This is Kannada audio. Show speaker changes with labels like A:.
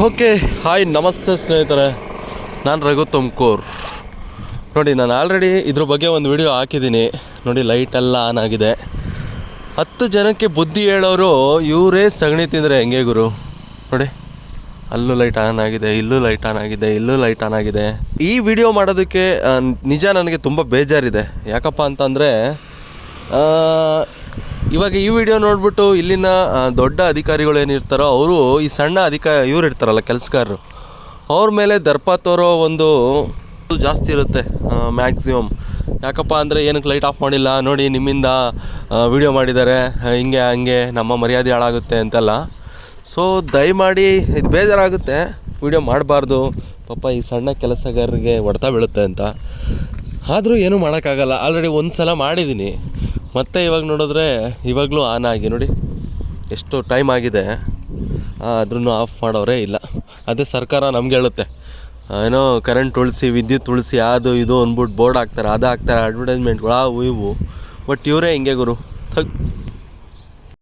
A: ಓಕೆ ಹಾಯ್ ನಮಸ್ತೆ ಸ್ನೇಹಿತರೆ, ನಾನು ರಘು ತುಮಕೂರು. ನೋಡಿ, ನಾನು ಆಲ್ರೆಡಿ ಇದ್ರ ಬಗ್ಗೆ ಒಂದು ವಿಡಿಯೋ ಹಾಕಿದ್ದೀನಿ. ನೋಡಿ, ಲೈಟೆಲ್ಲ ಆನ್ ಆಗಿದೆ. 10 ಜನಕ್ಕೆ ಬುದ್ಧಿ ಹೇಳೋರು ಇವರೇ ಸಗಣಿ ತಿಂದರೆ ಹೆಂಗೆ ಗುರು? ನೋಡಿ, ಅಲ್ಲೂ ಲೈಟ್ ಆನ್ ಆಗಿದೆ, ಇಲ್ಲೂ ಲೈಟ್ ಆನ್ ಆಗಿದೆ, ಇಲ್ಲೂ ಲೈಟ್ ಆನ್ ಆಗಿದೆ. ಈ ವಿಡಿಯೋ ಮಾಡೋದಕ್ಕೆ ನಿಜ ನನಗೆ ತುಂಬ ಬೇಜಾರಿದೆ. ಯಾಕಪ್ಪ ಅಂತಂದರೆ ಇವಾಗ ಈ ವಿಡಿಯೋ ನೋಡಿಬಿಟ್ಟು ಇಲ್ಲಿನ ದೊಡ್ಡ ಅಧಿಕಾರಿಗಳು ಏನಿರ್ತಾರೋ ಅವರು ಈ ಸಣ್ಣ ಇವ್ರು ಇರ್ತಾರಲ್ಲ ಕೆಲಸಗಾರರು, ಅವ್ರ ಮೇಲೆ ದರ್ಪ ತೋರೋ ಒಂದು ಜಾಸ್ತಿ ಇರುತ್ತೆ ಮ್ಯಾಕ್ಸಿಮಮ್. ಯಾಕಪ್ಪ ಅಂದರೆ ಏನಕ್ಕೆ ಲೈಟ್ ಆಫ್ ಮಾಡಿಲ್ಲ ನೋಡಿ, ನಿಮ್ಮಿಂದ ವಿಡಿಯೋ ಮಾಡಿದ್ದಾರೆ, ಹಿಂಗೆ ಹಂಗೆ ನಮ್ಮ ಮರ್ಯಾದೆ ಹಾಳಾಗುತ್ತೆ ಅಂತೆಲ್ಲ. ಸೊ ದಯಮಾಡಿ ಇದು ಬೇಜಾರಾಗುತ್ತೆ, ವಿಡಿಯೋ ಮಾಡಬಾರ್ದು, ಪಾಪ ಈ ಸಣ್ಣ ಕೆಲಸಗಾರರಿಗೆ ಹೊಡೆತ ಬೀಳುತ್ತೆ ಅಂತ. ಆದರೂ ಏನೂ ಮಾಡೋಕ್ಕಾಗಲ್ಲ. ಆಲ್ರೆಡಿ ಒಂದು ಸಲ ಮಾಡಿದ್ದೀನಿ, ಮತ್ತು ಇವಾಗ ನೋಡಿದ್ರೆ ಇವಾಗಲೂ ಆನ್ ಆಗಿ ನೋಡಿ ಎಷ್ಟು ಟೈಮ್ ಆಗಿದೆ, ಆದ್ರೂ ಆಫ್ ಮಾಡೋರೇ ಇಲ್ಲ. ಅದೇ ಸರ್ಕಾರ ನಮ್ಗೆ ಹೇಳುತ್ತೆ ಏನೋ ಕರೆಂಟ್ ಉಳಿಸಿ, ವಿದ್ಯುತ್ ಉಳಿಸಿ, ಅದು ಇದು ಅಂದ್ಬಿಟ್ಟು ಬೋರ್ಡ್ ಹಾಕ್ತಾರೆ, ಅದು ಹಾಕ್ತಾರೆ, ಅಡ್ವರ್ಟೈಸ್ಮೆಂಟ್ಗಳು ಅವು ಇವು. ಬಟ್ ಇವರೇ ಹಿಂಗೆ ಗುರು.